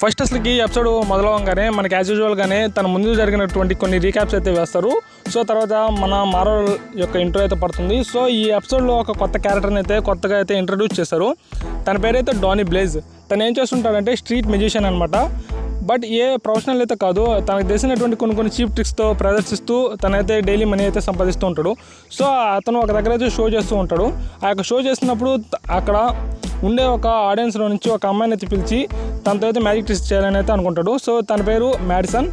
First అసలుకి episode మొదలవగానే మనకి as యూజువల్గానే తన ముందు జరిగినటువంటి కొన్ని రీక్యాప్స్ అయితే వేస్తారు. సో తర్వాత మన మార్వెల్ యొక్క ఇంట్రో అయితే పడుతుంది. సో ఈ ఎపిసోడ్లో ఒక కొత్త క్యారెక్టర్ని అయితే కొత్తగా అయితే ఇంట్రడ్యూస్ చేశారు. తన పేరైతే డానీ బ్లేజ్. తను ఏం చేస్తుంటాడంటే స్ట్రీట్ మ్యూజిషియన్ అనమాట. బట్ ఏ ప్రొఫెషనల్ అయితే కాదు, తనకు తెలిసినటువంటి కొన్ని చీప్ ట్రిక్స్తో ప్రదర్శిస్తూ తనైతే డైలీ మనీ అయితే సంపాదిస్తూ ఉంటాడు. సో అతను ఒక దగ్గర అయితే షో చేస్తూ ఉంటాడు. ఆ యొక్క షో చేస్తున్నప్పుడు అక్కడ ఉండే ఒక ఆడియన్స్లో నుంచి ఒక అమ్మాయిని అయితే పిలిచి తనతో అయితే మ్యాజిక్ ట్రిక్స్ చేయాలని అయితే అనుకుంటాడు. సో తన పేరు మ్యాడిసన్.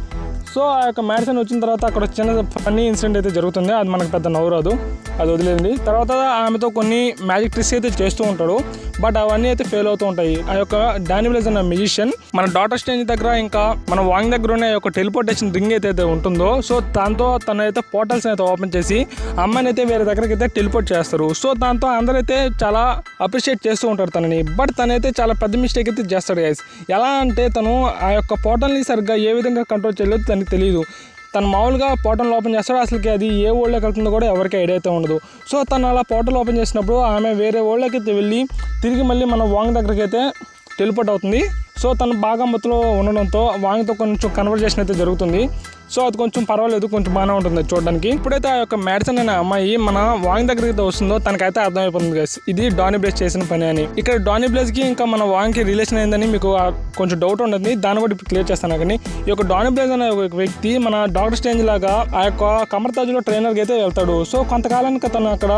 సో ఆ యొక్క మ్యాడిసన్ వచ్చిన తర్వాత అక్కడ చిన్న ఫన్నీ ఇన్సిడెంట్ అయితే జరుగుతుంది. అది మనకు పెద్ద నవ్వు రాదు, అది వదిలేండి. తర్వాత ఆమెతో కొన్ని మ్యాజిక్ ట్రిక్స్ అయితే చేస్తూ ఉంటాడు. బట్ అవన్నీ అయితే ఫెయిల్ అవుతూ ఉంటాయి. ఆ యొక్క డానీ బ్లేజ్ అన్న మ్యూజిషియన్ మన డాటర్ స్ట్రేంజ్ దగ్గర ఇంకా మన వాంగ్ దగ్గర ఉన్న ఒక టెలిపోర్టేషన్ రింగ్ అయితే ఉంటుందో, సో దాంతో తనైతే పోర్టల్స్ అయితే ఓపెన్ చేసి అమ్మాయిని అయితే వేరే దగ్గరికి అయితే టెలిపోర్ట్ చేస్తారు. సో దాంతో అందరైతే చాలా అప్రిషియేట్ చేస్తూ ఉంటారు తనని. బట్ తనైతే చాలా పెద్ద మిస్టేక్ అయితే చేస్తాడు గైస్. ఎలా అంటే తను ఆ యొక్క పోర్టల్ని సరిగ్గా ఏ విధంగా కంట్రోల్ చేయలేదు తనకి తెలియదు. తను మామూలుగా పోర్టల్ ఓపెన్ చేస్తాడు. అసలుకి అది ఏ ఓల్డ్లోకి వెళ్తుందో కూడా ఎవరికి ఐడియా అయితే ఉండదు. సో తను అలా పోర్టల్ ఓపెన్ చేసినప్పుడు ఆమె వేరే ఓల్డ్లోకి అయితే వెళ్ళి తిరిగి మళ్ళీ మన వాంగ్ దగ్గరికి అయితే టెలిపోర్ట్ అవుతుంది. సో తను బాగా మత్తులో ఉండడంతో వాంగ్తో కొంచెం కన్వర్జేషన్ అయితే జరుగుతుంది. సో అది కొంచెం పర్వాలేదు, కొంచెం బాగానే ఉంటుంది చూడడానికి. ఇప్పుడైతే ఆ యొక్క మ్యాడిసన్ అనే అమ్మాయి మన వాంగ్ దగ్గరికి అయితే వస్తుందో తనకైతే అర్థమైపోతుంది గైస్, ఇది డానీ బ్లేజ్ చేసిన పని అని. ఇక్కడ డానీ బ్లేజ్కి ఇంకా మన వాంగ్కి రిలేషన్ అయిందని మీకు కొంచెం డౌట్ ఉంటుంది. దాన్ని కూడా ఇప్పుడు క్లియర్ చేస్తాను. కానీ ఈ యొక్క డానీ బ్లేజ్ అనే ఒక వ్యక్తి మన డాక్టర్ స్ట్రేంజ్ లాగా ఆ యొక్క కమర్తాజ్లో ట్రైనర్కి అయితే వెళ్తాడు. సో కొంతకాలానికి తను అక్కడ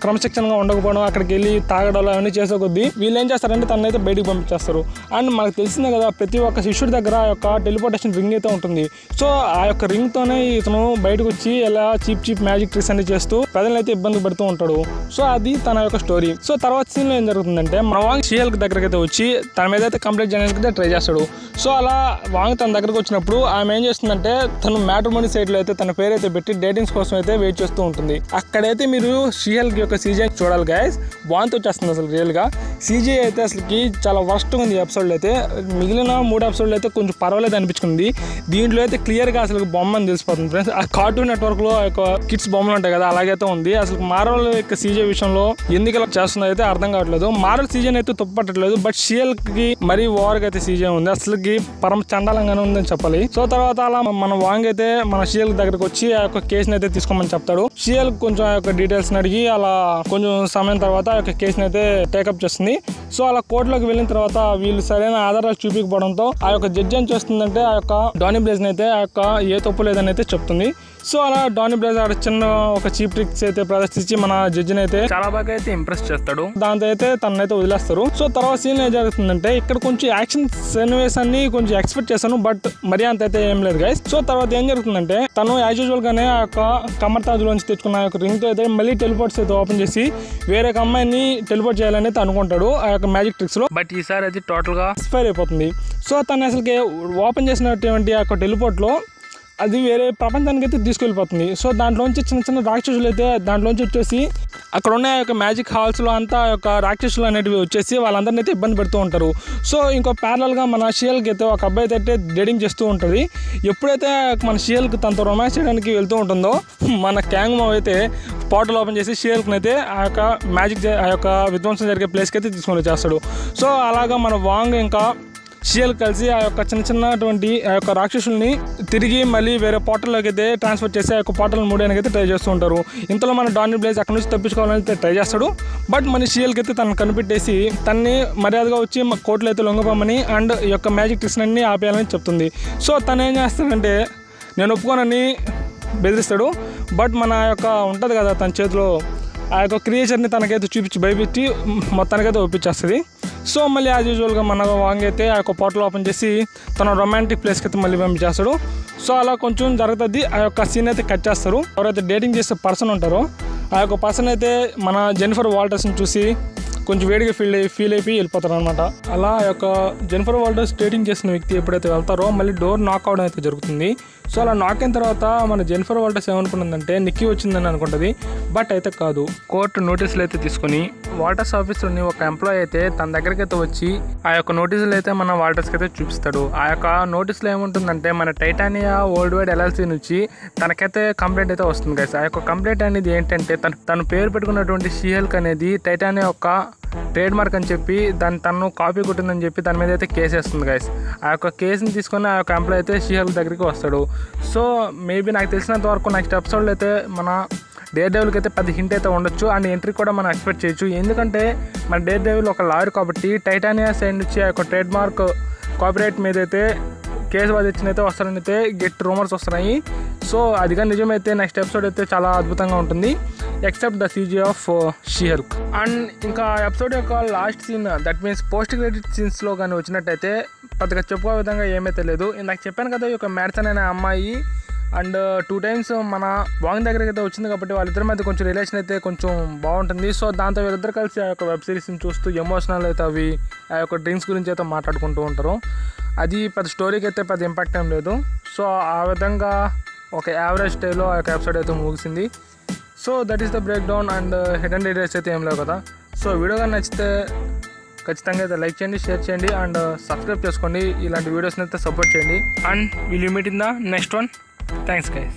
క్రమశిక్షణగా ఉండకపోవడం, అక్కడికి వెళ్ళి తాగడాలు అవన్నీ చేసే కొద్దీ వీళ్ళు ఏం చేస్తారంటే తనని అయితే బయటికి పంపించేస్తారు. అండ్ మనకు తెలిసిందే కదా, ప్రతి ఒక్క శిష్యుడి దగ్గర ఆ యొక్క టెలిపోర్టేషన్ రింగ్ అయితే ఉంటుంది. సో ఆ యొక్క రింగ్ తోనే ఇతను బయటకు వచ్చి ఎలా చీప్ మ్యాజిక్ ట్రిక్స్ అన్ని చేస్తూ ప్రజలను అయితే ఇబ్బంది పెడుతూ ఉంటాడు. సో అది తన యొక్క స్టోరీ. సో తర్వాత సీన్ లో ఏం జరుగుతుందంటే మన వాంగ్ షియల్ దగ్గరికి అయితే వచ్చి తన మీద అయితే కంప్లైంట్ చేయడానికి అయితే ట్రై చేస్తాడు. సో అలా వాంగ్ తన దగ్గరకు వచ్చినప్పుడు ఆమె ఏం చేస్తుందంటే తను మ్యాట్రిమోనీ సైట్ లో అయితే తన పేరు అయితే పెట్టి డేటింగ్స్ కోసం అయితే వెయిట్ చేస్తూ ఉంటుంది. అక్కడైతే మీరు షియల్ యొక్క సీజీ చూడాలి గైస్, బాగుంది వచ్చేస్తుంది అసలు రియల్ గా. సీజీ అయితే అసలుకి చాలా వర్స్ట్ ఉంది ఈ ఎపిసోడ్లో అయితే. మిగిలిన 3 ఎపిసోడ్లు అయితే కొంచెం పర్వాలేదు అనిపించుకుంది. దీంట్లో అయితే క్లియర్గా అసలు బొమ్మ అని తెలిసిపోతుంది ఫ్రెండ్స్. ఆ కార్టూన్ నెట్వర్క్లో ఆ యొక్క కిడ్స్ బొమ్మలు ఉంటాయి కదా, అలాగైతే ఉంది. అసలు మార్వెల్ యొక్క సీజీ విషయంలో ఎందుకు ఇలా చేస్తుందో అయితే అర్థం కావట్లేదు. మార్వెల్ సీజన్ అయితే తప్పట్టట్లేదు, బట్ షియల్కి మరీ ఓవర్గా అయితే సీజీ ఉంది. అసలుకి పరమ చండాలంగానే ఉందని చెప్పాలి. సో తర్వాత అలా మన వాంగ్ అయితే మన షియల్ దగ్గరకు వచ్చి ఆ యొక్క కేసుని అయితే తీసుకోమని చెప్తాడు. షియల్ కొంచెం ఆ యొక్క డీటెయిల్స్ అడిగి అలా కొంచెం సమయం తర్వాత ఆ యొక్క కేసుని అయితే టేకప్ చేస్తుంది. సో అలా కోర్టులోకి వెళ్ళిన తర్వాత వీళ్ళు సరైన ఆధారాలు చూపించకపోవడంతో ఆ యొక్క జడ్జి ఏం చేస్తుందంటే ఆ యొక్క డానీ బ్లేజ్ అయితే ఆ యొక్క ఏ తప్పు లేదని అయితే చెప్తుంది. సో అలా డానీ బ్లేజ్ చిన్న ఒక చీప్ ట్రిక్స్ అయితే ప్రదర్శించి మన జడ్జిని అయితే చాలా బాగా అయితే ఇంప్రెస్ చేస్తాడు. దాంతో అయితే తనైతే వదిలేస్తారు. సో తర్వాత సీన్ ఏం జరుగుతుందంటే ఇక్కడ కొంచెం యాక్షన్ సన్నివేశాన్ని కొంచెం ఎక్స్పెక్ట్ చేశాను, బట్ మరీ అంత అయితే ఏం లేదు గైస్. సో తర్వాత ఏం జరుగుతుందంటే తను యాజ్ యూజువల్ గానే ఆ యొక్క కమర్తాజ్ లోంచి తెచ్చుకున్న ఆ యొక్క రింగ్ తో అయితే మళ్ళీ టెలిపోర్ట్స్ అయితే ఓపెన్ చేసి వేరే ఒక అమ్మాయిని టెలిపోర్ట్ చేయాలని అయితే అనుకుంటాడు ఆ యొక్క మ్యాజిక్ ట్రిక్స్ లో. బట్ ఈసారి అయితే టోటల్ గా ఎక్స్పైర్ అయిపోతుంది. సో తను అసలుకి ఓపెన్ చేసినటువంటి ఆ యొక్క టెలిపోర్ట్ లో అది వేరే ప్రపంచానికి అయితే తీసుకెళ్ళిపోతుంది. సో దాంట్లోంచి చిన్న రాక్షసులు అయితే దాంట్లోంచి వచ్చేసి అక్కడ ఉన్న యొక్క మ్యాజిక్ హాల్స్లో అంతా యొక్క రాక్షసులు అనేటివి వచ్చేసి వాళ్ళందరినీ అయితే ఇబ్బంది పెడుతూ ఉంటారు. సో ఇంకో ప్యారలల్గా మన షియల్కి అయితే ఒక అబ్బాయి అయితే డేటింగ్ చేస్తూ ఉంటుంది. ఎప్పుడైతే మన షియల్కి తనతో రొమాన్స్ చేయడానికి వెళ్తూ ఉంటుందో మన క్యాంగ్ మావ్ అయితే పోర్టల్ ఓపెన్ చేసి షియల్కి అయితే ఆ యొక్క మ్యాజిక్ ఆ యొక్క విధ్వంసం జరిగే ప్లేస్కి అయితే తీసుకొని వచ్చేస్తాడు. సో అలాగా మన వాంగ్ ఇంకా షియల్ కలిసి ఆ యొక్క చిన్నటువంటి ఆ యొక్క రాక్షసుల్ని తిరిగి మళ్ళీ వేరే పోర్టల్లోకి అయితే ట్రాన్స్ఫర్ చేసి ఆ యొక్క పోర్టల్ మూడేనికి అయితే ట్రై చేస్తూ ఉంటారు. ఇంతలో మన డానీ బ్లేజ్ అక్కడ నుంచి తప్పించుకోవాలని అయితే ట్రై చేస్తాడు. బట్ మన షియల్కి అయితే తనను కనిపెట్టేసి తన్ని మర్యాదగా వచ్చి కోర్టులో అయితే లొంగపోమని అండ్ ఈ యొక్క మ్యాజిక్ ట్రిక్స్ అన్ని ఆపేయాలని చెప్తుంది. సో తను ఏం చేస్తాడంటే నేను ఒప్పుకోనని బెదిరిస్తాడు. బట్ మన యొక్క ఉంటుంది కదా తన చేతిలో ఆ యొక్క క్రియేచర్ని తనకైతే చూపించి భయపెట్టి మొత్తానికైతే ఒప్పించేస్తుంది. సో మళ్ళీ యాజ్ యూజువల్గా మన వాంగ్ అయితే ఆ యొక్క పోర్టల్ ఓపెన్ చేసి తన రొమాంటిక్ ప్లేస్కి అయితే మళ్ళీ పంపించేస్తాడు. సో అలా కొంచెం జరుగుతుంది. ఆ యొక్క సీన్ అయితే కట్ చేస్తారు. ఎవరైతే డేటింగ్ చేసే పర్సన్ ఉంటారో ఆ యొక్క పర్సన్ అయితే మన జెన్నిఫర్ వాల్టర్స్ని చూసి కొంచెం వేడిగా ఫీల్ అయిపోయి వెళ్ళిపోతారు అనమాట. అలా ఆ యొక్క జెన్నిఫర్ వాల్టర్స్ డేటింగ్ చేసిన వ్యక్తి ఎప్పుడైతే వెళ్తారో మళ్ళీ డోర్ నాక్ అవడం అయితే జరుగుతుంది. సో అలా నాక్ అయిన తర్వాత మన జెన్నిఫర్ వాల్టర్స్ ఏమనుకుంటుందంటే నిక్కీ వచ్చిందని అనుకుంటుంది. బట్ అయితే కాదు, కోర్టు నోటీసులు అయితే తీసుకొని వాల్టర్స్ ఆఫీస్లోని ఒక ఎంప్లాయీ అయితే తన దగ్గరికి అయితే వచ్చి ఆ యొక్క నోటీసులు అయితే మన వాల్టర్స్కి అయితే చూపిస్తాడు. ఆ యొక్క నోటీసులో ఏముంటుందంటే మన టైటానియా వరల్డ్ వైడ్ ఎల్ఎల్సీ నుంచి తనకైతే కంప్లైంట్ అయితే వస్తుంది గైస్. ఆ యొక్క కంప్లైంట్ అనేది ఏంటంటే తను పేరు పెట్టుకున్నటువంటి షియల్క్ అనేది టైటానియా యొక్క ట్రేడ్ మార్క్ అని చెప్పి తను కాపీ కొట్టిందని చెప్పి దాని మీద అయితే కేసు వేస్తుంది గైస్. ఆ యొక్క కేసుని తీసుకొని ఆ యొక్క ఎంప్లాయ్ అయితే షీ హల్క్ దగ్గరికి వస్తాడు. సో మేబీ నాకు తెలిసినంత వరకు నెక్స్ట్ ఎపిసోడ్లో అయితే మన డేర్ డెవిల్కి అయితే పెద్ద హింట్ అయితే ఉండొచ్చు అండ్ ఎంట్రీ కూడా మనం ఎక్స్పెక్ట్ చేయొచ్చు. ఎందుకంటే మన డేర్ డెవిల్ ఒక లాయర్ కాబట్టి టైటానియా సైడ్ నుంచి ఆ యొక్క ట్రేడ్ మార్క్ కాపీరైట్ మీద అయితే కేసు వాదించిన అయితే వస్తారని అయితే గెట్ రూమర్స్ వస్తున్నాయి. సో అది కానీ నిజమైతే నెక్స్ట్ ఎపిసోడ్ అయితే చాలా అద్భుతంగా ఉంటుంది, except the CG of she Hulk. And ఇంకా ఎపిసోడ్ యొక్క last scene, that means post credit సీన్స్లో కానీ వచ్చినట్టయితే పెద్దగా చెప్పుకో విధంగా ఏమైతే లేదు. ఇందాక చెప్పాను కదా, ఈ యొక్క మ్యాడ్సన్ అనే అమ్మాయి అండ్ 2 times మన వాంగ్ దగ్గరికి అయితే వచ్చింది కాబట్టి వాళ్ళిద్దరి మధ్య కొంచెం రిలేషన్ అయితే కొంచెం బాగుంటుంది. సో దాంతో వీళ్ళిద్దరు కలిసి ఆ యొక్క వెబ్ సిరీస్ని చూస్తూ ఎమోషనల్ అయితే అవి ఆ యొక్క డ్రింక్స్ గురించి అయితే మాట్లాడుకుంటూ ఉంటారు. అది పెద్ద స్టోరీకి అయితే పెద్ద ఇంపాక్ట్ ఏం లేదు. సో ఆ విధంగా ఒక యావరేజ్ స్టైల్లో ఆ యొక్క ఎపిసోడ్ అయితే ముగిసింది. So that is the break down and hidden details అయితే ఏం లేవు కదా. సో వీడియో కానీ నచ్చితే ఖచ్చితంగా అయితే లైక్ చేయండి, షేర్ చేయండి అండ్ సబ్స్క్రైబ్ చేసుకోండి. ఇలాంటి వీడియోస్ని అయితే సపోర్ట్ చేయండి. And will you meet in the next one. Thanks guys.